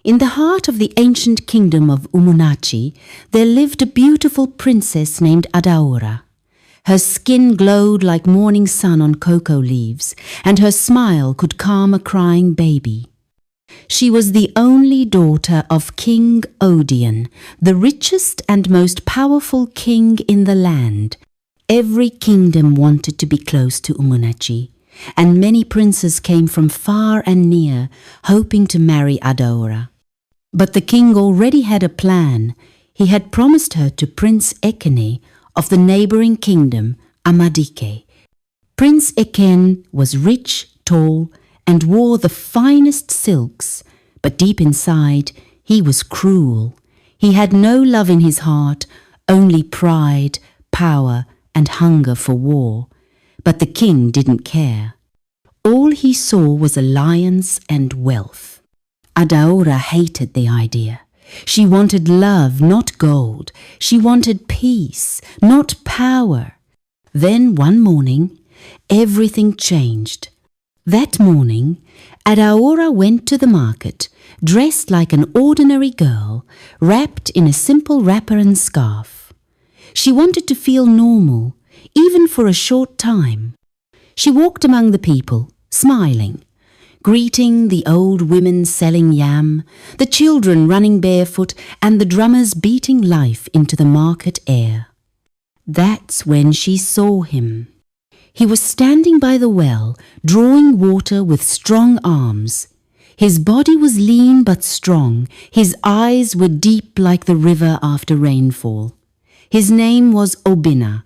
In the heart of the ancient kingdom of Umunnachi, there lived a beautiful princess named Adaora. Her skin glowed like morning sun on cocoa leaves, and her smile could calm a crying baby. She was the only daughter of King Odion, the richest and most powerful king in the land. Every kingdom wanted to be close to Umunnachi, and many princes came from far and near, hoping to marry Adaora. But the king already had a plan. He had promised her to Prince Ekene of the neighboring kingdom, Amadike. Prince Eken was rich, tall, and wore the finest silks, but deep inside he was cruel. He had no love in his heart, only pride, power, and hunger for war. But the king didn't care. All he saw was alliance and wealth. Adaora hated the idea. She wanted love, not gold. She wanted peace, not power. Then one morning, everything changed. That morning, Adaora went to the market, dressed like an ordinary girl, wrapped in a simple wrapper and scarf. She wanted to feel normal, even for a short time. She walked among the people, smiling, greeting the old women selling yam, the children running barefoot, and the drummers beating life into the market air. That's when she saw him. He was standing by the well, drawing water with strong arms. His body was lean but strong. His eyes were deep like the river after rainfall. His name was Obinna.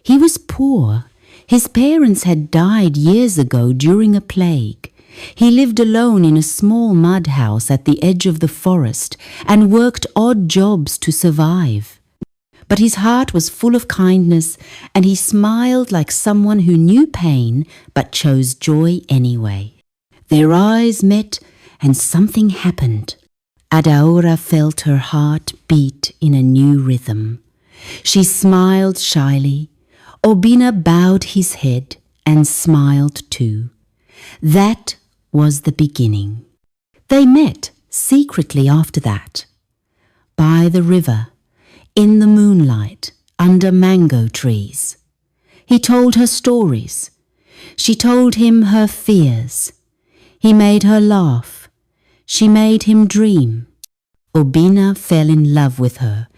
He was poor. His parents had died years ago during a plague. He lived alone in a small mud house at the edge of the forest and worked odd jobs to survive. But his heart was full of kindness, and he smiled like someone who knew pain but chose joy anyway. Their eyes met, and something happened. Adaora felt her heart beat in a new rhythm. She smiled shyly. Obinna bowed his head and smiled too. That was the beginning. They met secretly after that. By the river, in the moonlight, under mango trees. He told her stories. She told him her fears. He made her laugh. She made him dream. Obinna fell in love with her,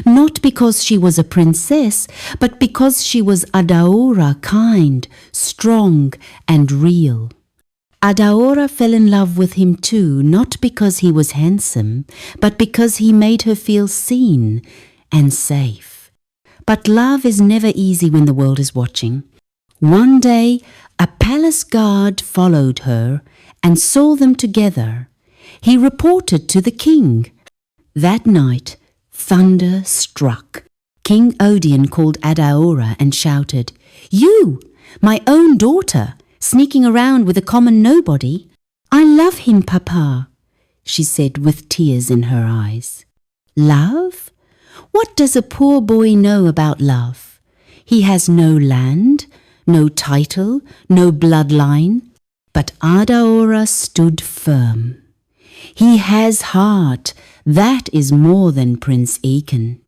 not because she was a princess, but because she was Adaora, kind, strong, and real. Adaora fell in love with him too, not because he was handsome, but because he made her feel seen and safe. But love is never easy when the world is watching. One day, a palace guard followed her and saw them together. He reported to the king. That night, thunder struck. King Odion called Adaora and shouted, "You, my own daughter, sneaking around with a common nobody." "I love him, Papa," she said with tears in her eyes. Love? What does a poor boy know about love? He has no land, no title, no bloodline. But Adaora stood firm. He has heart. That is more than Prince Eken.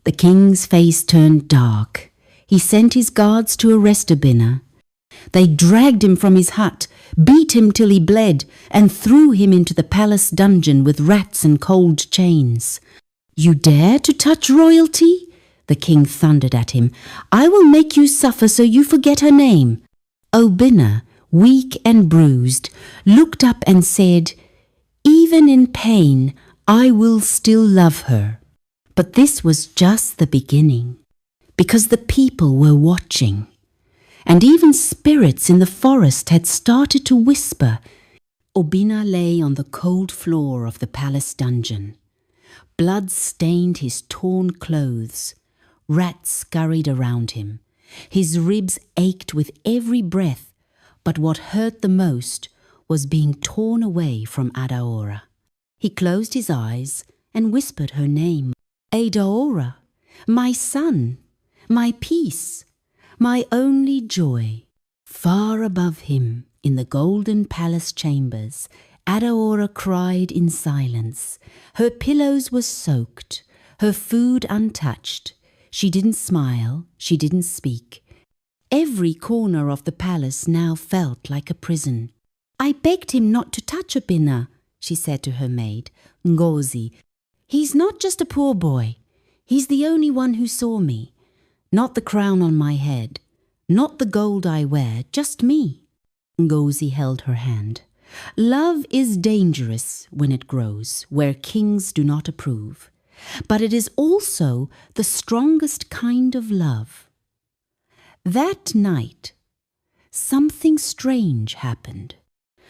The king's face turned dark. He sent his guards to arrest Obinna. They dragged him from his hut, beat him till he bled, and threw him into the palace dungeon with rats and cold chains. "You dare to touch royalty?" the king thundered at him. "I will make you suffer so you forget her name." Obinna, weak and bruised, looked up and said, "Even in pain, I will still love her." But this was just the beginning, because the people were watching. And even spirits in the forest had started to whisper. Obinna lay on the cold floor of the palace dungeon. Blood stained his torn clothes. Rats scurried around him. His ribs ached with every breath, but what hurt the most was being torn away from Adaora. He closed his eyes and whispered her name. "Adaora, my son, my peace, my only joy." Far above him, in the golden palace chambers, Adaora cried in silence. Her pillows were soaked, her food untouched. She didn't smile, she didn't speak. Every corner of the palace now felt like a prison. I begged him not to touch Obinna, she said to her maid, Ngozi. He's not just a poor boy. He's the only one who saw me. Not the crown on my head, not the gold I wear, just me. Ngozi held her hand. Love is dangerous when it grows where kings do not approve, but it is also the strongest kind of love. That night, something strange happened.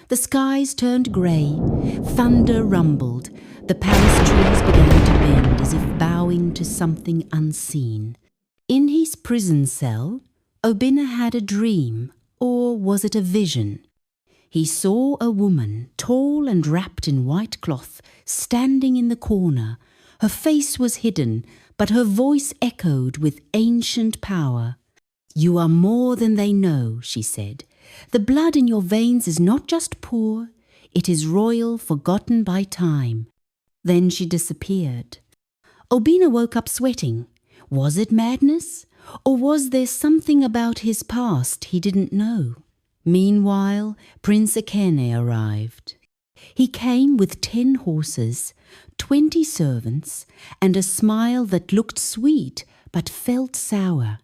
The skies turned grey, thunder rumbled, the palace trees began to bend as if bowing to something unseen. In his prison cell, Obinna had a dream, or was it a vision? He saw a woman, tall and wrapped in white cloth, standing in the corner. Her face was hidden, but her voice echoed with ancient power. You are more than they know, she said. The blood in your veins is not just poor, it is royal, forgotten by time. Then she disappeared. Obinna woke up sweating. Was it madness? Or was there something about his past he didn't know? Meanwhile, Prince Ekene arrived. He came with 10 horses, 20 servants, and a smile that looked sweet but felt sour.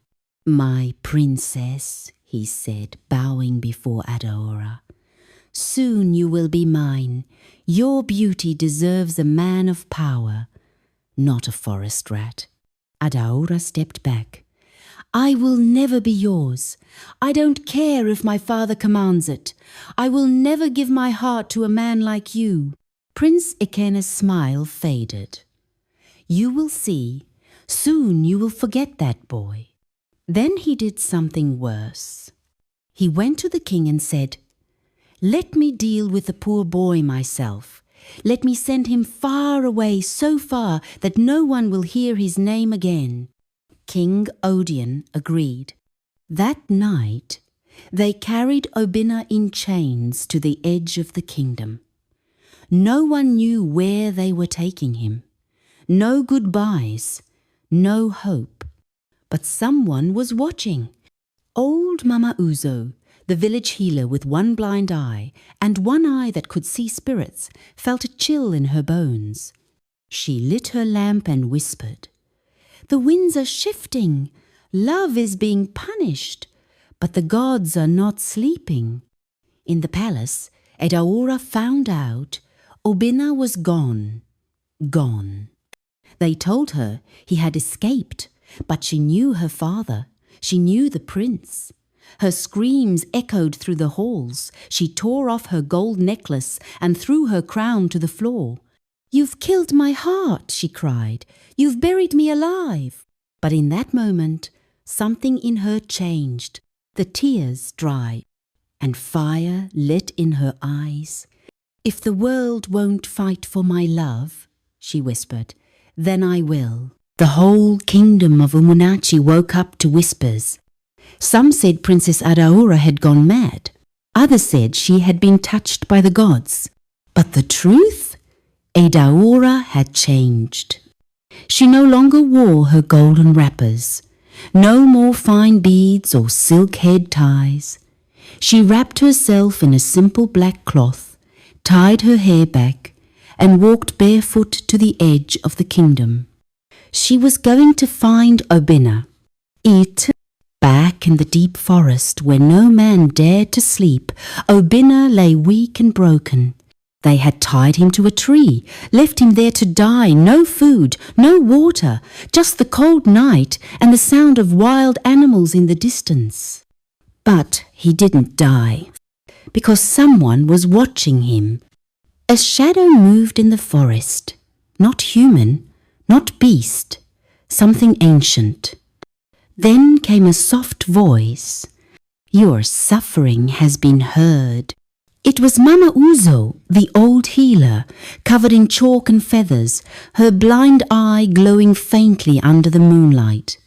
My princess, he said, bowing before Adaora. Soon you will be mine. Your beauty deserves a man of power, not a forest rat. Adaora stepped back. I will never be yours. I don't care if my father commands it. I will never give my heart to a man like you. Prince Ekene's smile faded. You will see. Soon you will forget that boy. Then he did something worse. He went to the king and said, Let me deal with the poor boy myself. Let me send him far away, so far that no one will hear his name again. King Odion agreed. That night, they carried Obinna in chains to the edge of the kingdom. No one knew where they were taking him. No goodbyes, no hope. But someone was watching. Old Mama Uzo, the village healer with one blind eye and one eye that could see spirits, felt a chill in her bones. She lit her lamp and whispered, The winds are shifting. Love is being punished. But the gods are not sleeping. In the palace, Adaora found out Obinna was gone. Gone. They told her he had escaped, but she knew her father. She knew the prince. Her screams echoed through the halls. She tore off her gold necklace and threw her crown to the floor. You've killed my heart, she cried. You've buried me alive. But in that moment, something in her changed. The tears dried, and fire lit in her eyes. If the world won't fight for my love, she whispered, then I will. The whole kingdom of Umunnachi woke up to whispers. Some said Princess Adaora had gone mad. Others said she had been touched by the gods. But the truth? Adaora had changed. She no longer wore her golden wrappers. No more fine beads or silk head ties. She wrapped herself in a simple black cloth, tied her hair back, and walked barefoot to the edge of the kingdom. She was going to find Obinna. Back in the deep forest where no man dared to sleep, Obinna lay weak and broken. They had tied him to a tree, left him there to die, no food, no water, just the cold night and the sound of wild animals in the distance. But he didn't die, because someone was watching him. A shadow moved in the forest, not human, not beast, something ancient. Then came a soft voice. Your suffering has been heard. It was Mama Uzo, the old healer, covered in chalk and feathers, her blind eye glowing faintly under the moonlight.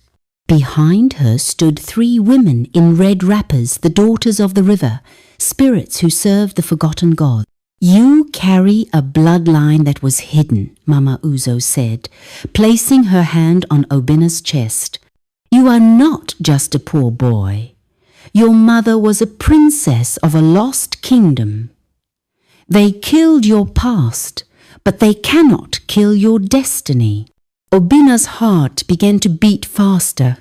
Behind her stood 3 women in red wrappers, the daughters of the river, spirits who served the forgotten god. You carry a bloodline that was hidden, Mama Uzo said, placing her hand on Obina's chest. You are not just a poor boy. Your mother was a princess of a lost kingdom. They killed your past, but they cannot kill your destiny. Obina's heart began to beat faster.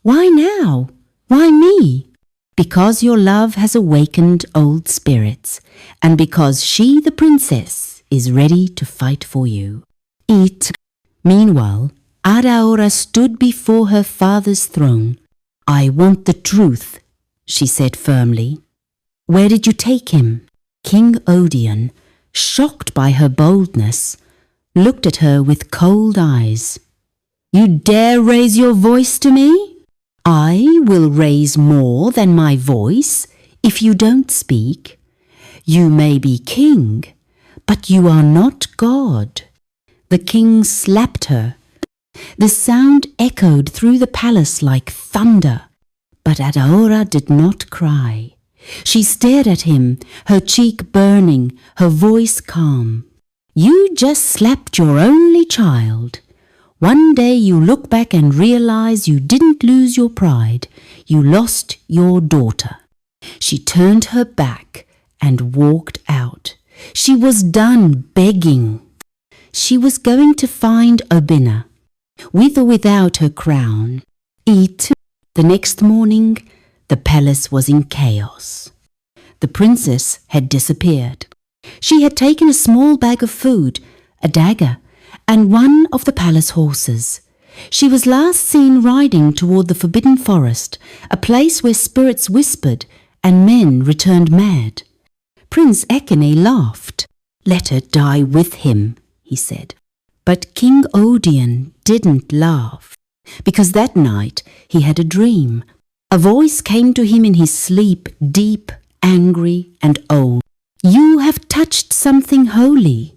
Why now? Why me? Because your love has awakened old spirits, and because she, the princess, is ready to fight for you. Meanwhile, Adaora stood before her father's throne. I want the truth, she said firmly. Where did you take him? King Odion, shocked by her boldness, looked at her with cold eyes. You dare raise your voice to me? I will raise more than my voice if you don't speak. You may be king, but you are not God. The king slapped her. The sound echoed through the palace like thunder, but Adaora did not cry. She stared at him, her cheek burning, her voice calm. You just slapped your only child. One day you look back and realize you didn't lose your pride. You lost your daughter. She turned her back and walked out. She was done begging. She was going to find Obina, with or without her crown. The next morning, the palace was in chaos. The princess had disappeared. She had taken a small bag of food, a dagger, and one of the palace horses. She was last seen riding toward the Forbidden Forest, a place where spirits whispered and men returned mad. Prince Ekene laughed. Let her die with him, he said. But King Odion didn't laugh, because that night he had a dream. A voice came to him in his sleep, deep, angry, and old. You have touched something holy,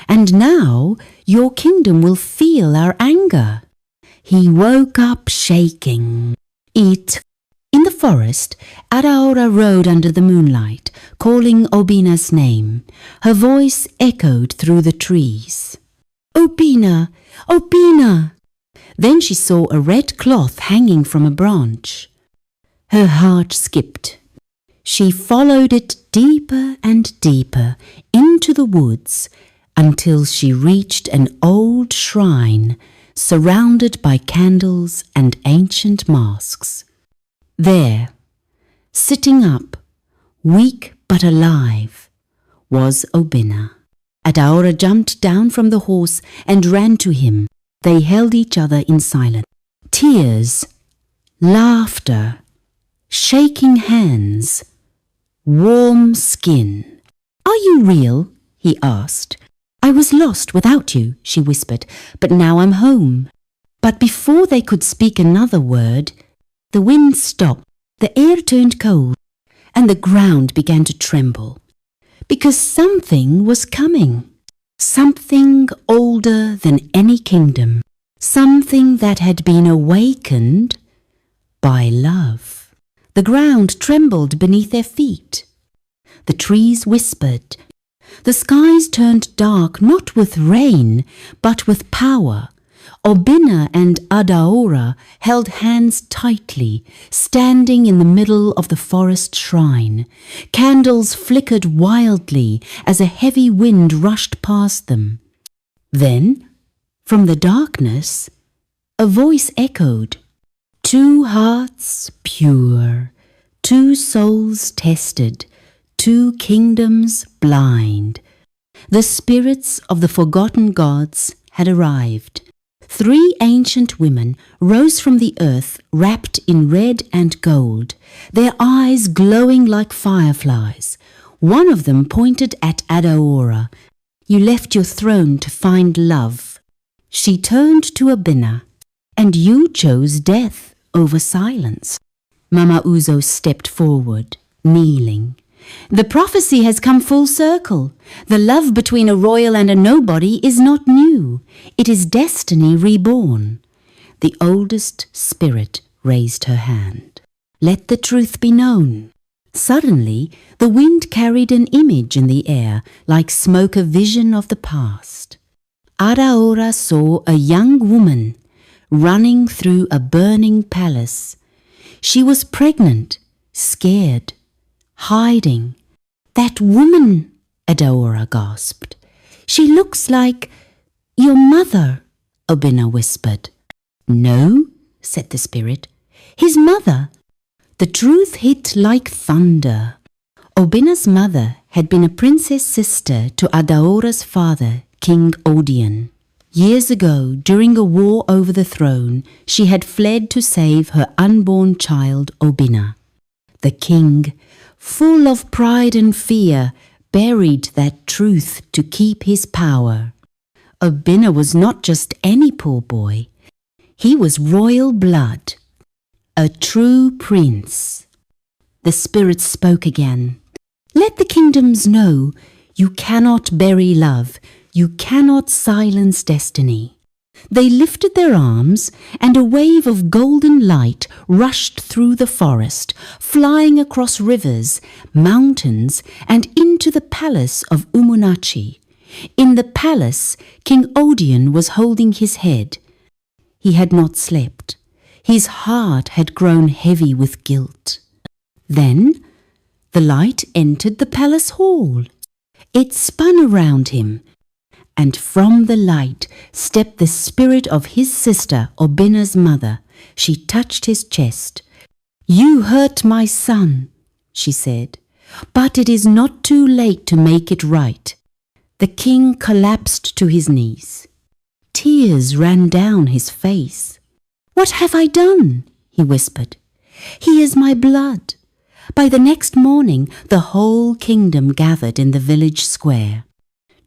and now your kingdom will feel our anger. He woke up shaking. In the forest, Adaora rode under the moonlight, calling Obina's name. Her voice echoed through the trees. Obina! Obina! Then she saw a red cloth hanging from a branch. Her heart skipped. She followed it deeper and deeper into the woods until she reached an old shrine surrounded by candles and ancient masks. There, sitting up, weak but alive, was Obina. Adaora jumped down from the horse and ran to him. They held each other in silence. Tears, laughter, shaking hands, warm skin. Are you real? He asked. I was lost without you, she whispered, but now I'm home. But before they could speak another word, the wind stopped, the air turned cold, and the ground began to tremble. Because something was coming. Something older than any kingdom. Something that had been awakened by love. The ground trembled beneath their feet. The trees whispered. The skies turned dark not with rain, but with power. Obina and Adaora held hands tightly, standing in the middle of the forest shrine. Candles flickered wildly as a heavy wind rushed past them. Then, from the darkness, a voice echoed. Two hearts pure, two souls tested, two kingdoms blind. The spirits of the forgotten gods had arrived. 3 ancient women rose from the earth wrapped in red and gold, their eyes glowing like fireflies. One of them pointed at Adaora. You left your throne to find love. She turned to Obina. And you chose death over silence. Mama Uzo stepped forward, kneeling. The prophecy has come full circle. The love between a royal and a nobody is not new. It is destiny reborn. The oldest spirit raised her hand. Let the truth be known. Suddenly, the wind carried an image in the air, like smoke, a vision of the past. Adaora saw a young woman running through a burning palace. She was pregnant, scared, hiding. "That woman," Adaora gasped. "She looks like your mother," Obinna whispered. "No," said the spirit, "his mother." The truth hit like thunder. Obinna's mother had been a princess sister to Adaora's father, King Odion. Years ago, during a war over the throne, she had fled to save her unborn child, Obinna. The king, full of pride and fear, buried that truth to keep his power. Obinna was not just any poor boy. He was royal blood, a true prince. The spirit spoke again. "Let the kingdoms know you cannot bury love, you cannot silence destiny." They lifted their arms, and a wave of golden light rushed through the forest, flying across rivers, mountains, and into the palace of Umunnachi. In the palace, King Odion was holding his head. He had not slept. His heart had grown heavy with guilt. Then the light entered the palace hall. It spun around him, and from the light stepped the spirit of his sister, Obinna's mother. She touched his chest. "You hurt my son," she said, "but it is not too late to make it right." The king collapsed to his knees. Tears ran down his face. "What have I done?" he whispered. "He is my blood." By the next morning, the whole kingdom gathered in the village square.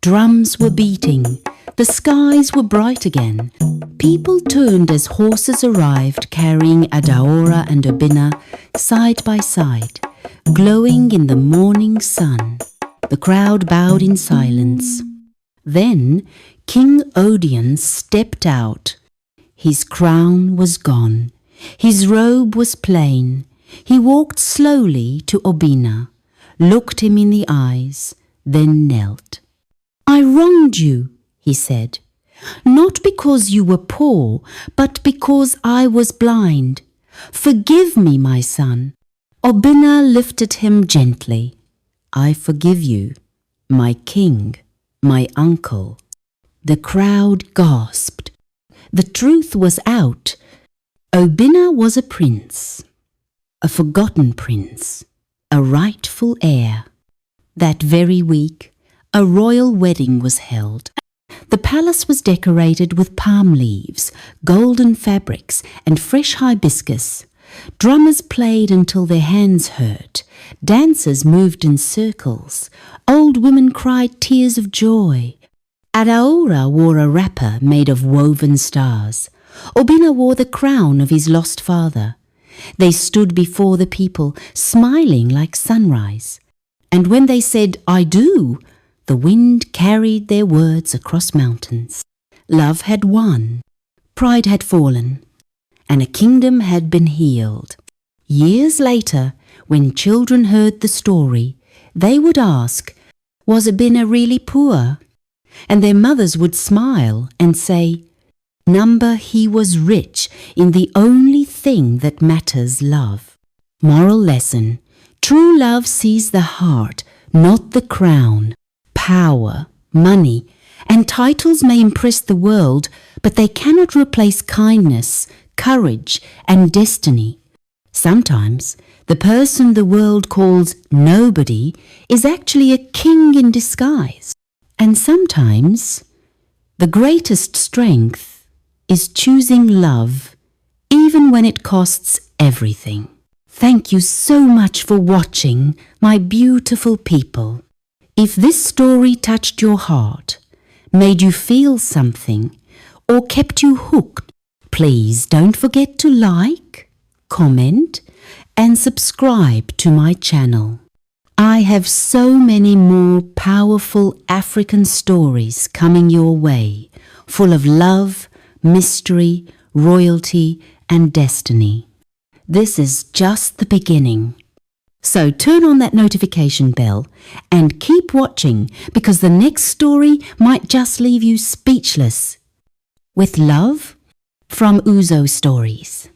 Drums were beating. The skies were bright again. People turned as horses arrived, carrying Adaora and Obinna side by side, glowing in the morning sun. The crowd bowed in silence. Then King Odion stepped out. His crown was gone. His robe was plain. He walked slowly to Obinna, looked him in the eyes, then knelt. "I wronged you," he said, "not because you were poor, but because I was blind. Forgive me, my son." Obinna lifted him gently. "I forgive you, my king, my uncle." The crowd gasped. The truth was out. Obinna was a prince, a forgotten prince, a rightful heir. That very week, a royal wedding was held. The palace was decorated with palm leaves, golden fabrics, and fresh hibiscus. Drummers played until their hands hurt. Dancers moved in circles. Old women cried tears of joy. Adaora wore a wrapper made of woven stars. Obinna wore the crown of his lost father. They stood before the people, smiling like sunrise. And when they said, "I do," the wind carried their words across mountains. Love had won, pride had fallen, and a kingdom had been healed. Years later, when children heard the story, they would ask, "Was Obinna really poor?" And their mothers would smile and say, "Number, he was rich in the only thing that matters, love." Moral lesson: true love sees the heart, not the crown. Power, money, and titles may impress the world, but they cannot replace kindness, courage, and destiny. Sometimes the person the world calls nobody is actually a king in disguise. And sometimes the greatest strength is choosing love, even when it costs everything. Thank you so much for watching, my beautiful people. If this story touched your heart, made you feel something, or kept you hooked, please don't forget to like, comment, and subscribe to my channel. I have so many more powerful African stories coming your way, full of love, mystery, royalty, and destiny. This is just the beginning. So turn on that notification bell and keep watching, because the next story might just leave you speechless. With love, from Uzo Stories.